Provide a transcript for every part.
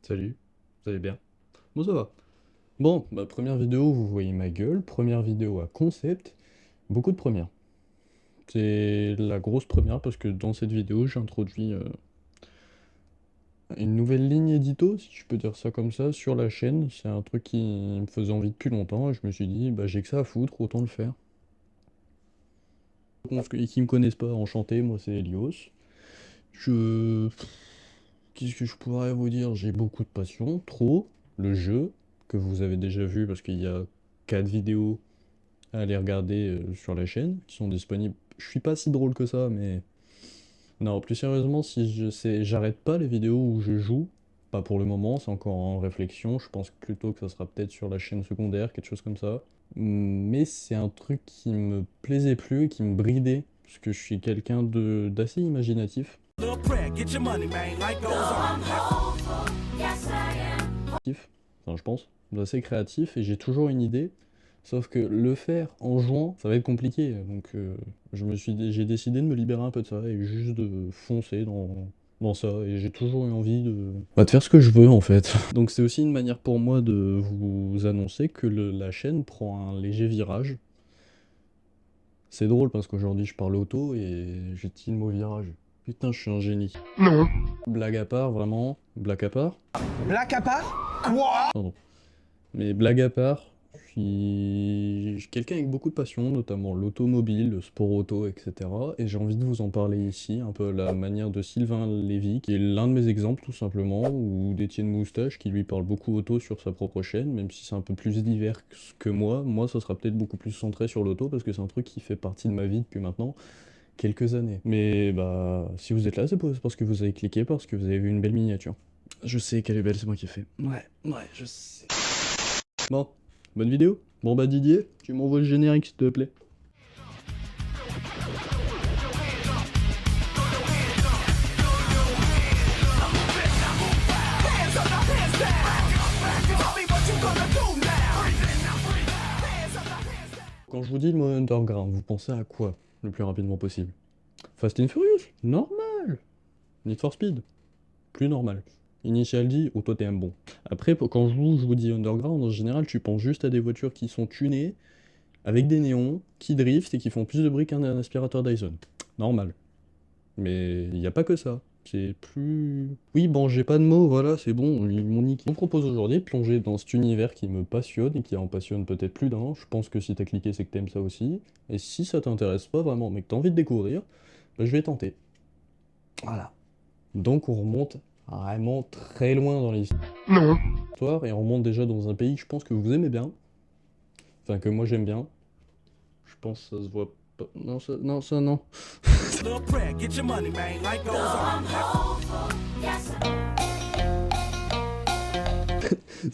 Salut, vous allez bien? Bon, ça va. Bon, première vidéo, vous voyez ma gueule. Première vidéo à concept. Beaucoup de premières. C'est la grosse première parce que dans cette vidéo, j'ai introduit une nouvelle ligne édito, si je peux dire ça comme ça, sur la chaîne. C'est un truc qui me faisait envie depuis longtemps et je me suis dit, bah j'ai que ça à foutre, autant le faire. Pour ceux qui me connaissent pas, enchanté, moi c'est Elios. Je... Qu'est-ce que je pourrais vous dire? J'ai beaucoup de passion, trop. Le jeu, que vous avez déjà vu parce qu'il y a 4 vidéos à aller regarder sur la chaîne, qui sont disponibles. Je suis pas si drôle que ça, mais... Non, plus sérieusement, si je sais, j'arrête pas les vidéos où je joue, pas pour le moment, c'est encore en réflexion, je pense plutôt que ça sera peut-être sur la chaîne secondaire, quelque chose comme ça. Mais c'est un truc qui me plaisait plus et qui me bridait, parce que je suis quelqu'un de d'assez imaginatif. Enfin, je pense, d'assez créatif, et j'ai toujours une idée. Sauf que le faire en jouant, ça va être compliqué. Donc j'ai décidé de me libérer un peu de ça et juste de foncer dans ça. Et j'ai toujours eu envie de faire ce que je veux en fait. Donc c'est aussi une manière pour moi de vous annoncer que la chaîne prend un léger virage. C'est drôle parce qu'aujourd'hui je parle auto et j'ai dit le mot virage. Putain, je suis un génie. Non. Blague à part, vraiment. Blague à part. Black à part? Quoi? Pardon. Mais blague à part, je suis quelqu'un avec beaucoup de passion, notamment l'automobile, le sport auto, etc. Et j'ai envie de vous en parler ici, un peu à la manière de Sylvain Lévy, qui est l'un de mes exemples tout simplement, ou d'Étienne Moustache, qui lui parle beaucoup auto sur sa propre chaîne, même si c'est un peu plus divers que moi. Moi, ça sera peut-être beaucoup plus centré sur l'auto, parce que c'est un truc qui fait partie de ma vie depuis maintenant quelques années. Mais bah, si vous êtes là, c'est parce que vous avez cliqué, parce que vous avez vu une belle miniature. Je sais qu'elle est belle, c'est moi qui ai fait. Ouais, je sais. Bon, bonne vidéo. Bon bah Didier, tu m'envoies le générique s'il te plaît. Quand je vous dis le mot underground, vous pensez à quoi le plus rapidement possible? Fast and Furious? Normal. Need for Speed? Plus normal. Initial D, ou toi t'es un bon. Après, quand je vous dis underground, en général, tu penses juste à des voitures qui sont tunées, avec des néons, qui driftent et qui font plus de bruit qu'un aspirateur Dyson. Normal. Mais il n'y a pas que ça. C'est plus... Oui, bon, j'ai pas de mots, voilà, c'est bon, ils m'ont niqué. Je vous propose aujourd'hui de plonger dans cet univers qui me passionne et qui en passionne peut-être plus d'un. Je pense que si t'as cliqué, c'est que t'aimes ça aussi. Et si ça t'intéresse pas vraiment, mais que t'as envie de découvrir, bah, je vais tenter. Voilà. Donc on remonte vraiment très loin dans Non. l'histoire et on remonte déjà dans un pays que je pense que vous aimez bien. Enfin, que moi j'aime bien. Je pense que ça se voit pas... Non, ça, non. Ça,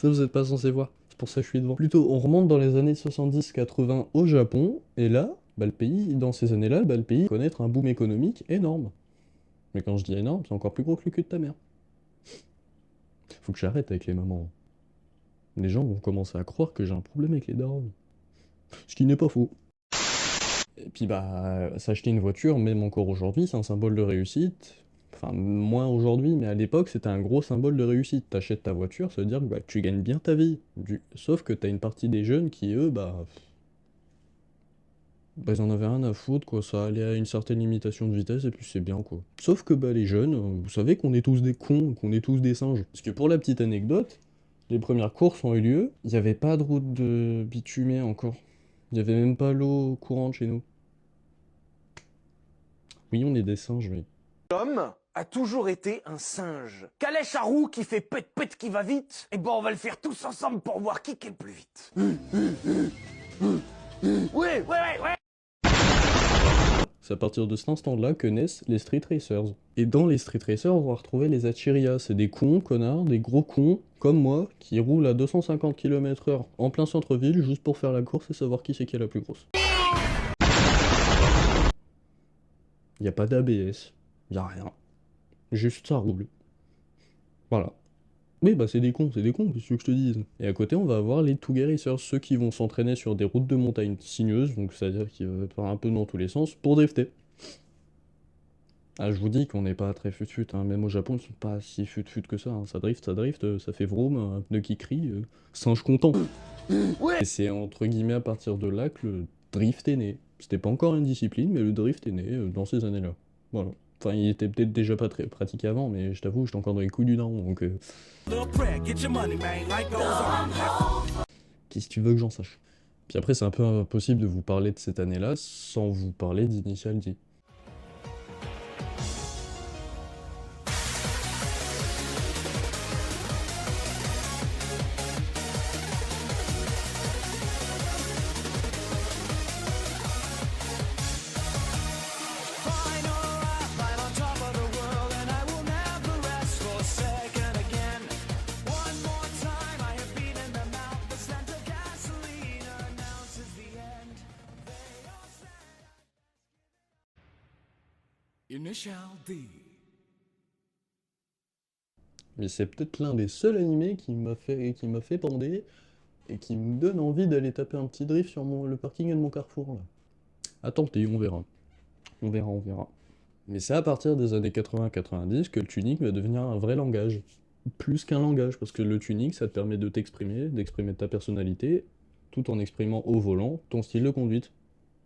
vous êtes pas censé voir. C'est pour ça que je suis devant. Plutôt, on remonte dans les années 70-80 au Japon, et là, bah, le pays, dans ces années-là, bah, le pays va connaître un boom économique énorme. Mais quand je dis énorme, c'est encore plus gros que le cul de ta mère. Faut que j'arrête avec les mamans. Les gens vont commencer à croire que j'ai un problème avec les darons. Ce qui n'est pas faux. Et puis bah, s'acheter une voiture, même encore aujourd'hui, c'est un symbole de réussite. Enfin, moins aujourd'hui, mais à l'époque, c'était un gros symbole de réussite. T'achètes ta voiture, ça veut dire que bah, tu gagnes bien ta vie. Sauf que t'as une partie des jeunes qui, eux, bah, ils en avaient rien à foutre, quoi. Ça allait à une certaine limitation de vitesse, et puis c'est bien, quoi. Sauf que bah, les jeunes, vous savez qu'on est tous des cons, qu'on est tous des singes. Parce que pour la petite anecdote, les premières courses ont eu lieu, il n'y avait pas de route de bitumée encore. Il n'y avait même pas l'eau courante chez nous. Oui, on est des singes, oui. L'homme a toujours été un singe. Calèche à roue qui fait pète pète qui va vite. Et bon, on va le faire tous ensemble pour voir qui est le plus vite. Ouais. C'est à partir de cet instant-là que naissent les Street Racers. Et dans les Street Racers, on va retrouver les Achiria. C'est des cons, connards, des gros cons, comme moi, qui roulent à 250 km/h en plein centre-ville juste pour faire la course et savoir qui c'est qui est la plus grosse. Y a pas d'ABS, y a rien. Juste ça roule. Voilà. Oui, bah c'est des cons, qu'est-ce que je te dise. Et à côté, on va avoir les Toogie Racers, ceux qui vont s'entraîner sur des routes de montagne sinueuses, donc c'est-à-dire qu'ils vont faire un peu dans tous les sens, pour drifter. Ah, je vous dis qu'on n'est pas très fut-fut, hein. Même au Japon, ils sont pas si fut-fut que ça, hein. Ça drift, ça fait vroom, un pneu qui crie, singe content. Et c'est entre guillemets à partir de là que le drift est né. C'était pas encore une discipline, mais le drift est né dans ces années-là. Voilà. Enfin, il était peut-être déjà pas très pratiqué avant, mais je t'avoue, j'étais encore dans les couilles du daron, donc qu'est-ce que tu veux que j'en sache? Puis après, c'est un peu impossible de vous parler de cette année-là sans vous parler d'Initial D. Initial D. Mais c'est peut-être l'un des seuls animés qui m'a fait bander et qui me donne envie d'aller taper un petit drift sur le parking de mon carrefour là. Attendez, on verra. On verra, on verra. Mais c'est à partir des années 80-90 que le tuning va devenir un vrai langage. Plus qu'un langage, parce que le tuning, ça te permet de t'exprimer, d'exprimer ta personnalité, tout en exprimant au volant ton style de conduite.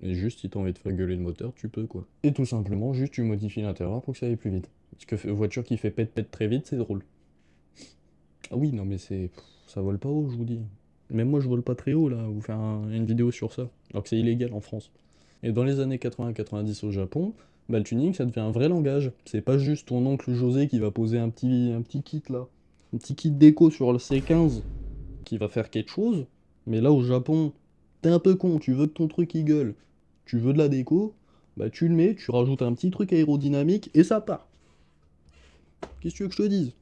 Et juste, si t'as envie de faire gueuler le moteur, tu peux quoi. Et tout simplement, juste tu modifies l'intérieur pour que ça aille plus vite. Parce que voiture qui fait pète très vite, c'est drôle. Ah oui, non mais ça vole pas haut, je vous dis. Même moi, je vole pas très haut, là, vous faire une vidéo sur ça. Alors que c'est illégal en France. Et dans les années 80-90 au Japon, bah, le tuning, ça devient un vrai langage. C'est pas juste ton oncle José qui va poser un petit kit, là. Un petit kit déco sur le C15 qui va faire quelque chose. Mais là, au Japon, t'es un peu con, tu veux que ton truc il gueule, tu veux de la déco, bah tu le mets, tu rajoutes un petit truc aérodynamique et ça part. Qu'est-ce que tu veux que je te dise?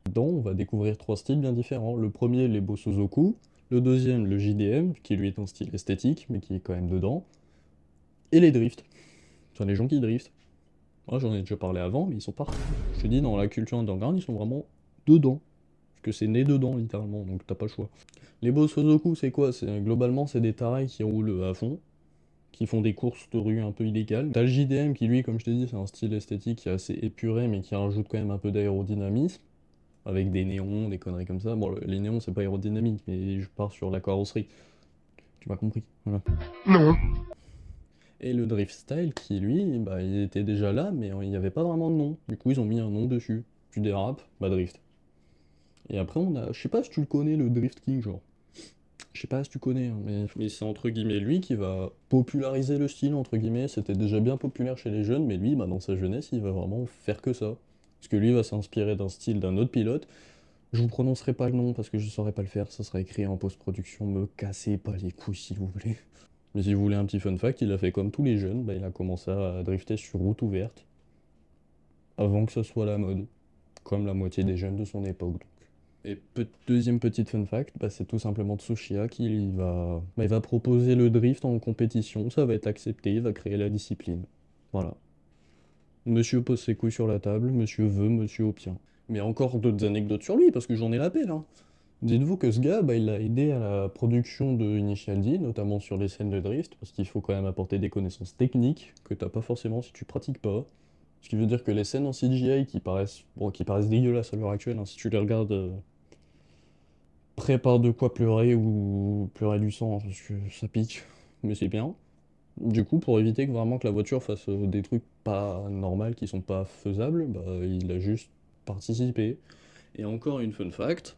Dedans, on va découvrir trois styles bien différents. Le premier, les Bosozoku. Le deuxième, le JDM, qui lui est un style esthétique, mais qui est quand même dedans. Et les drifts. Enfin, les gens qui driftent. Moi, j'en ai déjà parlé avant, mais ils sont pas. Je te dis, dans la culture underground, ils sont vraiment dedans. Parce que c'est né dedans, littéralement, donc t'as pas le choix. Les Bosozoku, c'est quoi? Globalement, c'est des tarés qui roulent à fond, qui font des courses de rue un peu illégales. T'as le JDM qui, lui, comme je t'ai dit, c'est un style esthétique qui est assez épuré, mais qui rajoute quand même un peu d'aérodynamisme. Avec des néons, des conneries comme ça. Bon, les néons, c'est pas aérodynamique, mais je pars sur la carrosserie. Tu m'as compris, voilà. Non. Et le drift style, qui lui, bah, il était déjà là, mais il n'y avait pas vraiment de nom. Du coup, ils ont mis un nom dessus. Tu dérapes, bah drift. Et après, on a, je sais pas si tu le connais, le Drift King, genre. Je sais pas si tu connais, hein, mais c'est entre guillemets lui qui va populariser le style, entre guillemets. C'était déjà bien populaire chez les jeunes, mais lui, bah, dans sa jeunesse, il va vraiment faire que ça. Parce que lui va s'inspirer d'un style d'un autre pilote. Je vous prononcerai pas le nom parce que je saurais pas le faire, ça sera écrit en post-production, me cassez pas les couilles s'il vous plaît. Mais si vous voulez un petit fun fact, il a fait comme tous les jeunes, bah, il a commencé à drifter sur route ouverte, avant que ça soit la mode, comme la moitié des jeunes de son époque donc. Et deuxième petite fun fact, bah, c'est tout simplement Tsuchiya qui il va proposer le drift en compétition, ça va être accepté, il va créer la discipline. Voilà. Monsieur pose ses couilles sur la table, monsieur veut, monsieur obtient. Mais encore d'autres anecdotes sur lui, parce que j'en ai la pelle, hein. Dites-vous que ce gars, bah, il a aidé à la production de Initial D, notamment sur les scènes de drift, parce qu'il faut quand même apporter des connaissances techniques que t'as pas forcément si tu pratiques pas. Ce qui veut dire que les scènes en CGI qui paraissent dégueulasses à l'heure actuelle, hein, si tu les regardes, prépare de quoi pleurer ou pleurer du sang, hein, parce que ça pique, mais c'est bien. Du coup, pour éviter que vraiment que la voiture fasse des trucs pas normaux, qui sont pas faisables, bah, il a juste participé. Et encore une fun fact,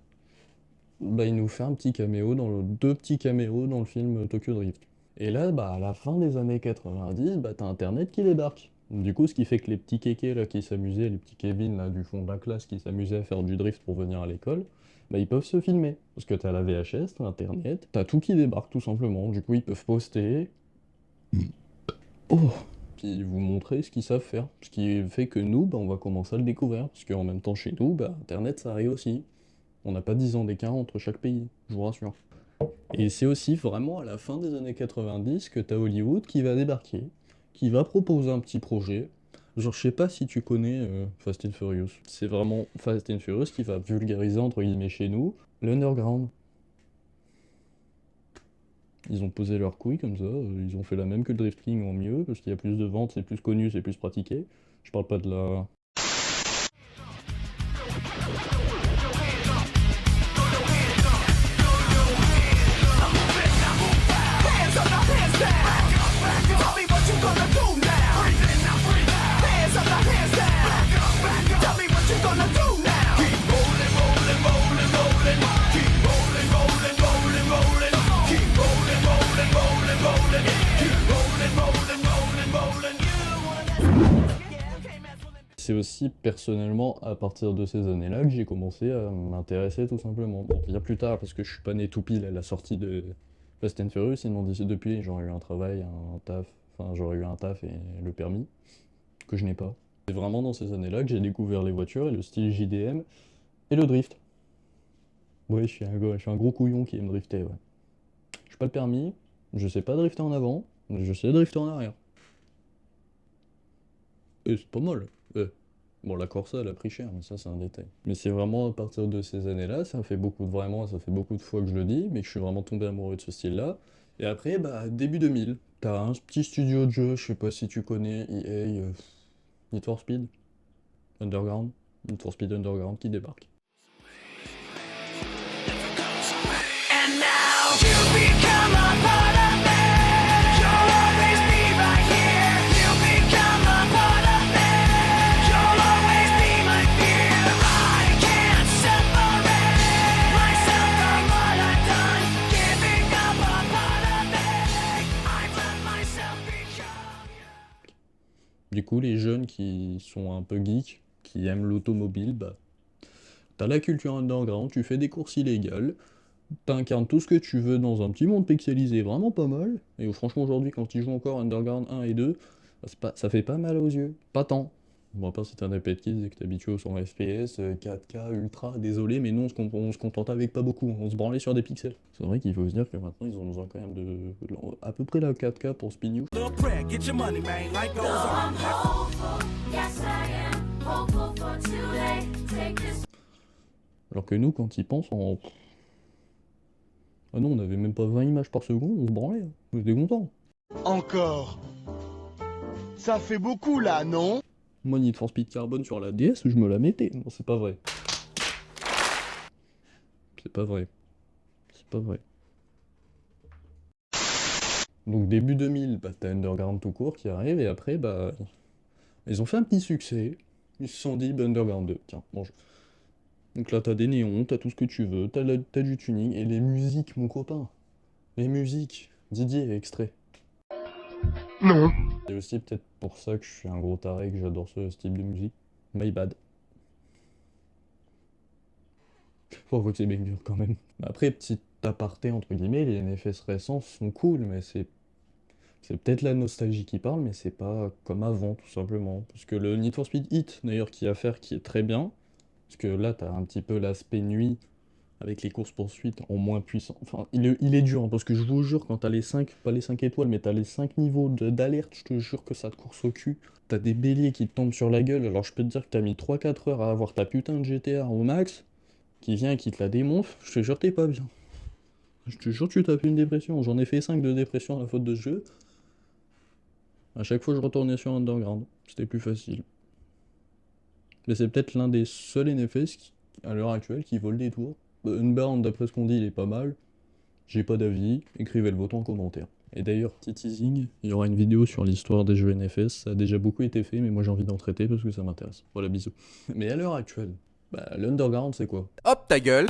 bah, il nous fait deux petits caméos dans le film Tokyo Drift. Et là, bah, à la fin des années 90, bah, t'as Internet qui débarque. Du coup, ce qui fait que les petits kékés là qui s'amusaient, les petits Kevin là du fond de la classe qui s'amusaient à faire du drift pour venir à l'école, bah, ils peuvent se filmer. Parce que t'as la VHS, t'as Internet, t'as tout qui débarque tout simplement. Du coup, ils peuvent poster. Oh! Puis vous montrer ce qu'ils savent faire. Ce qui fait que nous, bah, on va commencer à le découvrir. Parce qu'en même temps, chez nous, bah, Internet, ça arrive aussi. On n'a pas 10 ans d'écart entre chaque pays, je vous rassure. Et c'est aussi vraiment à la fin des années 90 que t'as Hollywood qui va débarquer, qui va proposer un petit projet. Genre, je sais pas si tu connais Fast and Furious. C'est vraiment Fast and Furious qui va vulgariser, entre guillemets, chez nous, l'underground. Ils ont posé leurs couilles comme ça, ils ont fait la même que le Drift King en mieux, parce qu'il y a plus de ventes, c'est plus connu, c'est plus pratiqué. Je parle pas de la... C'est aussi personnellement à partir de ces années-là que j'ai commencé à m'intéresser tout simplement. Bon, bien plus tard parce que je suis pas né tout pile à la sortie de Fast and Furious, sinon d'ici depuis j'aurais eu un travail, un taf, enfin j'aurais eu un taf et le permis, que je n'ai pas. C'est vraiment dans ces années-là que j'ai découvert les voitures et le style JDM et le drift. Ouais, je suis un gros couillon qui aime drifter, ouais. J'ai pas le permis, je sais pas drifter en avant, mais je sais drifter en arrière. Et c'est pas mal. Bon, la Corsa, elle a pris cher, mais ça, c'est un détail. Mais c'est vraiment à partir de ces années-là, ça fait beaucoup de fois que je le dis, mais que je suis vraiment tombé amoureux de ce style-là. Et après, bah, début 2000, t'as un petit studio de jeu, je sais pas si tu connais, EA, Need for Speed, Underground, Need for Speed Underground qui débarque. And now you become a part of me. You'll always be right here. You become a part of me. You'll always be my fear. I can't separate myself from what I've done. Giving up a part of me. I've let myself become you. Du coup, les jeunes qui sont un peu geeks, qui aiment l'automobile, bah, t'as la culture underground, tu fais des courses illégales, t'incarnes tout ce que tu veux dans un petit monde pixelisé vraiment pas mal, et franchement aujourd'hui quand ils jouent encore Underground 1 et 2, ça fait pas mal aux yeux, pas tant. Bon à part si t'es un iPad Kids et que t'es habitué au 100 FPS, 4K, ultra, désolé mais non on se contente avec pas beaucoup, on se branlait sur des pixels. C'est vrai qu'il faut se dire que maintenant ils ont besoin quand même de à peu près la 4K pour Spin You. Little prayer, get your money, man. Life goes on. Yes, I am hopeful for today. Take this. Alors que nous quand ils pensent en... Ah non on avait même pas 20 images par seconde, on se branlait, hein. On était contents. Encore. Ça fait beaucoup là, non? Moi, Need for Speed Carbone sur la DS, je me la mettais. Non, c'est pas vrai. C'est pas vrai. C'est pas vrai. Donc début 2000, bah, t'as Underground tout court qui arrive, et après, bah... Ils ont fait un petit succès. Ils se sont dit, bah, Underground 2, tiens, mange. Donc là, t'as des néons, t'as tout ce que tu veux, t'as du tuning, et les musiques, mon copain. Les musiques. Didier, extrait. Non. C'est aussi peut-être pour ça que je suis un gros taré, que j'adore ce style de musique. My bad. Faut avouer que c'est banger quand même. Après, petit aparté entre guillemets, les NFS récents sont cool, mais c'est peut-être la nostalgie qui parle, mais c'est pas comme avant, tout simplement. Parce que le Need for Speed Heat, d'ailleurs, qui est très bien, parce que là, t'as un petit peu l'aspect nuit, avec les courses-poursuites en moins puissant. Enfin, il est dur, hein, parce que je vous jure, quand t'as les 5, pas les 5 étoiles, mais t'as les 5 niveaux d'alerte, je te jure que ça te course au cul. T'as des béliers qui te tombent sur la gueule, alors je peux te dire que t'as mis 3-4 heures à avoir ta putain de GTA au max, qui vient et qui te la démonfle, je te jure t'es pas bien. Je te jure tu tapes une dépression, j'en ai fait 5 de dépression à la faute de ce jeu. À chaque fois je retournais sur Underground, c'était plus facile. Mais c'est peut-être l'un des seuls NFS à l'heure actuelle qui vaut le détour. Unbound, d'après ce qu'on dit, il est pas mal. J'ai pas d'avis, écrivez le vôtre en commentaire. Et d'ailleurs, petit teasing, il y aura une vidéo sur l'histoire des jeux NFS, ça a déjà beaucoup été fait, mais moi j'ai envie d'en traiter parce que ça m'intéresse. Voilà, bisous. Mais à l'heure actuelle, bah, l'Underground c'est quoi? Hop ta gueule.